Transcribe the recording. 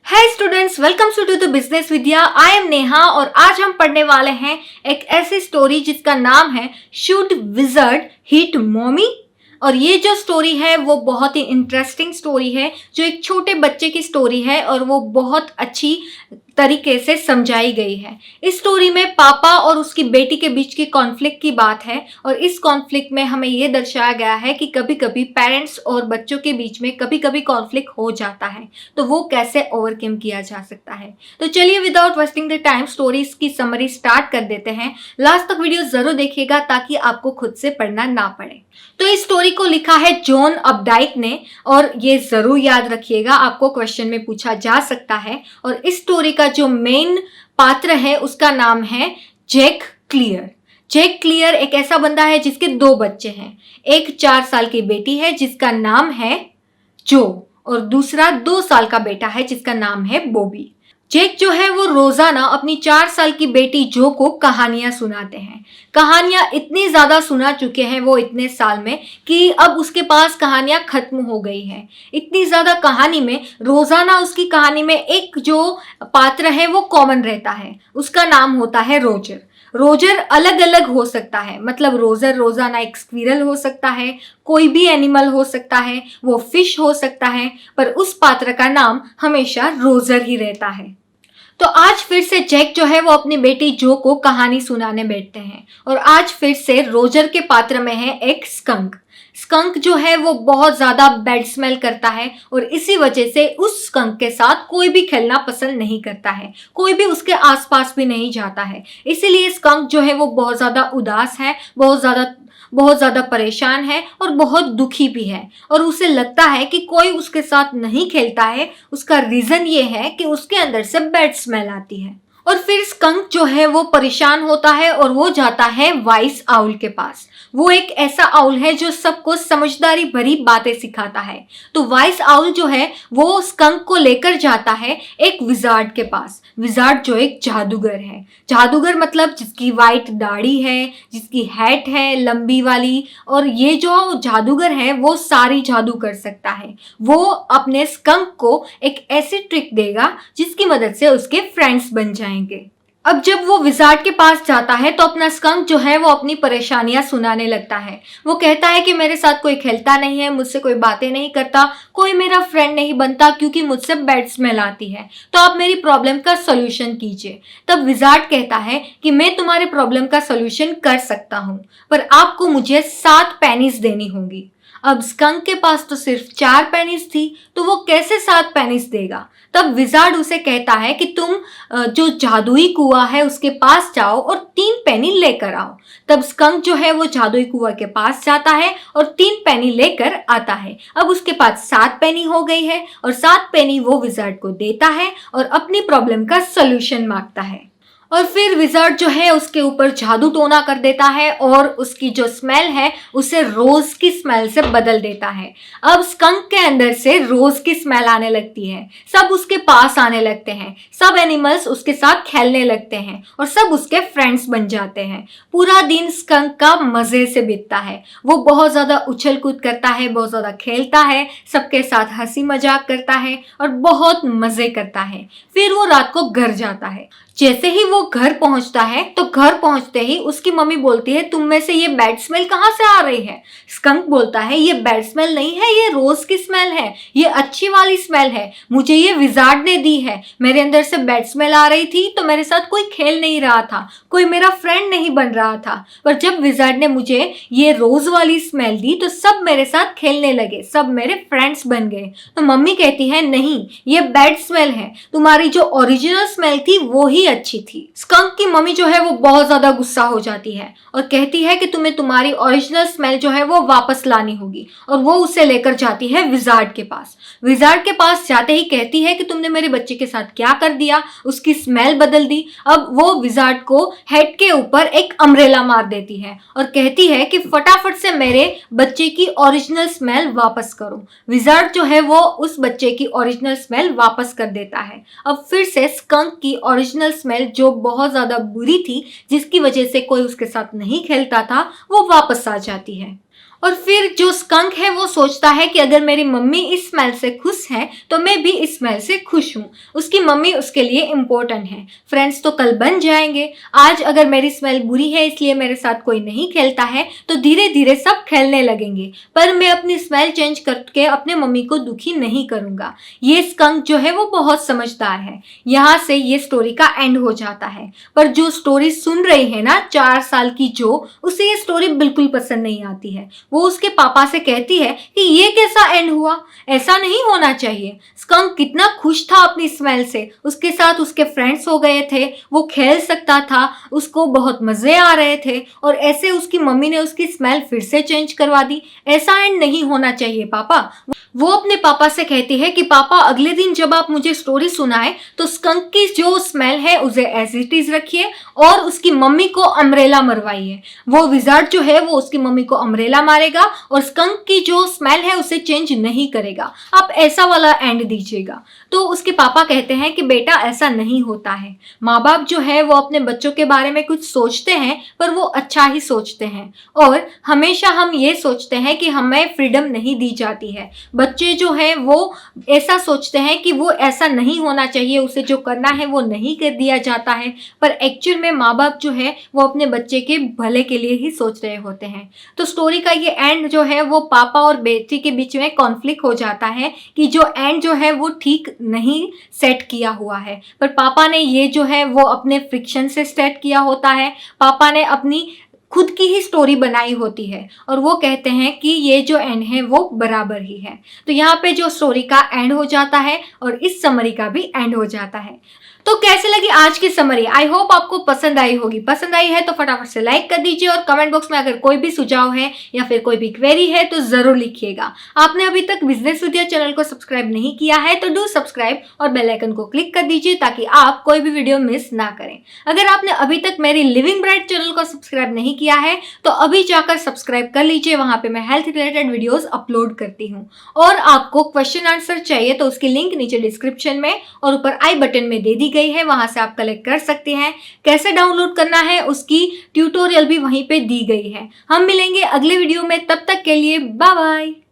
Hi students, welcome to the business Vidya. I am Neha और आज हम पढ़ने वाले हैं एक ऐसी स्टोरी जिसका नाम है शुड विजर्ड हिट मॉमी। और ये जो स्टोरी है वो बहुत ही इंटरेस्टिंग स्टोरी है, जो एक छोटे बच्चे की स्टोरी है और वो बहुत अच्छी तरीके से समझाई गई है। इस स्टोरी में पापा और उसकी बेटी के बीच की कॉन्फ्लिक्ट की बात है और इस कॉन्फ्लिक्ट में हमें ये दर्शाया गया है कि कभी कभी पेरेंट्स और बच्चों के बीच में कभी कभी कॉन्फ्लिक्ट हो जाता है, तो वो कैसे ओवरकम किया जा सकता है। तो चलिए without wasting the time stories की समरी स्टार्ट कर देते हैं। लास्ट तक वीडियो जरूर देखिएगा ताकि आपको खुद से पढ़ना ना पड़े। तो इस स्टोरी को लिखा है जॉन अपडाइक ने और ये जरूर याद रखिएगा, आपको क्वेश्चन में पूछा जा सकता है। और इस स्टोरी का जो मेन पात्र है उसका नाम है जैक क्लियर। जैक क्लियर एक ऐसा बंदा है जिसके दो बच्चे हैं। एक 4 साल की बेटी है जिसका नाम है जो और दूसरा 2 साल का बेटा है जिसका नाम है बॉबी। जैक जो है वो रोजाना अपनी 4 साल की बेटी जो को कहानियां सुनाते हैं। कहानियां इतनी ज्यादा सुना चुके हैं वो इतने साल में कि अब उसके पास कहानियां खत्म हो गई हैं। इतनी ज्यादा कहानी में रोजाना उसकी कहानी में एक जो पात्र है वो कॉमन रहता है, उसका नाम होता है रोजर। रोजर अलग अलग हो सकता है, मतलब रोजर रोजाना एक स्क्विरल हो सकता है, कोई भी एनिमल हो सकता है, वो फिश हो सकता है, पर उस पात्र का नाम हमेशा रोजर ही रहता है। तो आज फिर से जैक जो है वो अपनी बेटी जो को कहानी सुनाने बैठते हैं और आज फिर से रोजर के पात्र में है एक स्कंक। स्कंक जो है वो बहुत ज्यादा बैड स्मेल करता है और इसी वजह से उस स्कंक के साथ कोई भी खेलना पसंद नहीं करता है, कोई भी उसके आसपास भी नहीं जाता है। इसीलिए स्कंक जो है वो बहुत ज्यादा उदास है, बहुत ज्यादा परेशान है और बहुत दुखी भी है। और उसे लगता है कि कोई उसके साथ नहीं खेलता है। उसका रीजन ये है कि उसके अंदर से बैड स्मेल आती है। और फिर स्कंक जो है वो परेशान होता है और वो जाता है वाइस आउल के पास। वो एक ऐसा आउल है जो सबको समझदारी भरी बातें सिखाता है। तो वाइस आउल जो है वो स्कंक को लेकर जाता है एक विजार्ड के पास। विजार्ड जो एक जादूगर है। जादूगर मतलब जिसकी वाइट दाढ़ी है, जिसकी हैट है लंबी वाली, और ये जो जादूगर है वो सारी जादू कर सकता है। वो अपने स्कंक को एक ऐसी ट्रिक देगा जिसकी मदद से उसके फ्रेंड्स बन जाएंगे। अब जब वो विजार्ड के पास जाता है तो अपना स्कंक जो है वो अपनी परेशानियां सुनाने लगता है। वो कहता है कि मेरे साथ कोई खेलता नहीं है, मुझसे कोई बातें नहीं करता, कोई मेरा फ्रेंड नहीं बनता क्योंकि मुझसे बैड स्मेल आती है, तो आप मेरी प्रॉब्लम का सॉल्यूशन कीजिए। तब विजार्ड कहता है कि मैं तुम्हारे प्रॉब्लम का सॉल्यूशन कर सकता हूँ, पर आपको मुझे 7 पेनीज देनी होंगी। अब स्कंक के पास तो सिर्फ 4 पेनीज थी, तो वो कैसे 7 पेनीज देगा। तब विजार्ड उसे कहता है कि तुम जो जादुई कुआं है उसके पास जाओ और 3 पेनी लेकर आओ। तब स्कंक जो है वो जादुई कुआं के पास जाता है और 3 पेनी लेकर आता है। अब उसके पास 7 पेनी हो गई है और 7 पेनी वो विजार्ड को देता है और अपनी प्रॉब्लम का सॉल्यूशन मांगता है। और फिर विजार्ड जो है उसके ऊपर जादू टोना कर देता है और उसकी जो स्मेल है उसे रोज की स्मेल से बदल देता है। अब स्कंक के अंदर से रोज की स्मेल आने लगती है, सब उसके पास आने लगते हैं, सब एनिमल्स उसके साथ खेलने लगते हैं और सब उसके फ्रेंड्स बन जाते हैं। पूरा दिन स्कंक का मजे से बीतता है। वो बहुत ज्यादा उछल कूद करता है, बहुत ज्यादा खेलता है, सबके साथ हंसी मजाक करता है और बहुत मजे करता है। फिर वो रात को घर जाता है। जैसे ही वो घर पहुंचता है तो घर पहुंचते ही उसकी मम्मी बोलती है तुम में से ये बैड स्मेल कहाँ से आ रही है। स्कंक बोलता है ये बैड स्मेल नहीं है, ये रोज की स्मेल है, ये अच्छी वाली स्मेल है, मुझे ये विजार्ड ने दी है। मेरे अंदर से बैड स्मेल आ रही थी तो मेरे साथ कोई खेल नहीं रहा था, कोई मेरा फ्रेंड नहीं बन रहा था, पर जब विजार्ड ने मुझे ये रोज वाली स्मेल दी तो सब मेरे साथ खेलने लगे, सब मेरे फ्रेंड्स बन गए। तो मम्मी कहती है नहीं, ये बैड स्मेल है, तुम्हारी जो ओरिजिनल स्मेल थी वो ही अच्छी थी। स्कंक की मम्मी जो है वो बहुत ज्यादा गुस्सा हो जाती है और कहती है कि तुम्हें तुम्हारी ओरिजिनल स्मेल जो है वो वापस लानी होगी और वो उसे लेकर जाती है विजार्ड के पास। विजार्ड के पास जाते ही कहती है कि तुमने मेरे बच्चे के साथ क्या कर दिया, उसकी स्मेल बदल दी। अब वो विजार्ड को हेड के ऊपर एक अम्ब्रेला मार देती है और कहती है कि फटाफट से मेरे बच्चे की ओरिजिनल स्मेल वापस करो। विजार्ड जो है वो उस बच्चे की ओरिजिनल स्मेल वापस कर देता है। अब फिर से स्कंक की ओरिजिनल स्मेल जो बहुत ज्यादा बुरी थी, जिसकी वजह से कोई उसके साथ नहीं खेलता था, वो वापस आ जाती है। और फिर जो स्कंक है वो सोचता है कि अगर मेरी मम्मी इस स्मेल से खुश है तो मैं भी इस स्मेल से खुश हूँ। उसकी मम्मी उसके लिए इम्पोर्टेंट है। फ्रेंड्स तो कल बन जाएंगे। आज अगर मेरी स्मेल बुरी है इसलिए मेरे साथ कोई नहीं खेलता है तो धीरे धीरे सब खेलने लगेंगे, पर मैं अपनी स्मेल चेंज करके अपने मम्मी को दुखी नहीं करूंगा। ये स्कंक जो है वो बहुत समझदार है। यहाँ से ये स्टोरी का एंड हो जाता है। पर जो स्टोरी सुन रही है ना 4 साल की जो, उसे ये स्टोरी बिल्कुल पसंद नहीं आती है। वो उसके पापा से कहती है कि ये कैसा एंड हुआ, ऐसा नहीं होना चाहिए। स्कंक कितना खुश था अपनी स्मेल से, उसके साथ उसके फ्रेंड्स हो गए थे, वो खेल सकता था, उसको बहुत मजे आ रहे थे, और ऐसे उसकी मम्मी ने उसकी स्मेल फिर से चेंज करवा दी। ऐसा एंड नहीं होना चाहिए पापा। वो अपने पापा से कहती है कि पापा अगले दिन जब आप मुझे स्टोरी सुनाए तो स्कंक की जो स्मेल है उसे एज इट इज रखिए और उसकी मम्मी को अम्ब्रेला मरवाइए। वो विजार्ड जो है वो उसकी मम्मी को अम्ब्रेला मारेगा और स्कंक की जो स्मेल है उसे चेंज नहीं करेगा। आप ऐसा वाला एंड दीजिएगा। तो उसके पापा कहते हैं कि बेटा ऐसा नहीं होता है। माँ बाप जो है वो अपने बच्चों के बारे में कुछ सोचते हैं पर वो अच्छा ही सोचते हैं, और हमेशा हम ये सोचते हैं कि हमें फ्रीडम नहीं दी जाती है। बच्चे जो हैं वो ऐसा सोचते हैं कि वो ऐसा नहीं होना चाहिए, उसे जो करना है वो नहीं कर दिया जाता है, पर एक्चुअल में माँ बाप जो है वो अपने बच्चे के भले के लिए ही सोच रहे होते हैं। तो स्टोरी का ये एंड जो है वो पापा और बेटी के बीच में कॉन्फ्लिक्ट हो जाता है कि जो एंड जो है वो ठीक नहीं सेट किया हुआ है, पर पापा ने ये जो है वो अपने फ्रिक्शन से सेट किया होता है। पापा ने अपनी खुद की ही स्टोरी बनाई होती है और वो कहते हैं कि ये जो एंड है वो बराबर ही है। तो यहाँ पे जो स्टोरी का एंड हो जाता है और इस समरी का भी एंड हो जाता है। तो कैसे लगी आज की समरी? आई होप आपको पसंद आई होगी। पसंद आई है तो फटाफट से लाइक कर दीजिए और कमेंट बॉक्स में अगर कोई भी सुझाव है या फिर कोई भी क्वेरी है तो जरूर लिखिएगा। आपने अभी तक बिजनेस विद्या चैनल को सब्सक्राइब नहीं किया है तो डू सब्सक्राइब और बेल आइकन को क्लिक कर दीजिए ताकि आप कोई भी वीडियो मिस ना करें। अगर आपने अभी तक मेरी लिविंग ब्राइट चैनल को सब्सक्राइब नहीं किया है तो अभी जाकर सब्सक्राइब कर लीजिए। वहां पे मैं हेल्थ रिलेटेड वीडियोस अपलोड करती हूँ। और आपको क्वेश्चन आंसर चाहिए तो उसकी लिंक नीचे डिस्क्रिप्शन में और ऊपर आई बटन में दे दी गई है, वहां से आप कलेक्ट कर सकते हैं। कैसे डाउनलोड करना है उसकी ट्यूटोरियल भी वहीं पे दी गई है। हम मिलेंगे अगले वीडियो में, तब तक के लिए बाय बाय।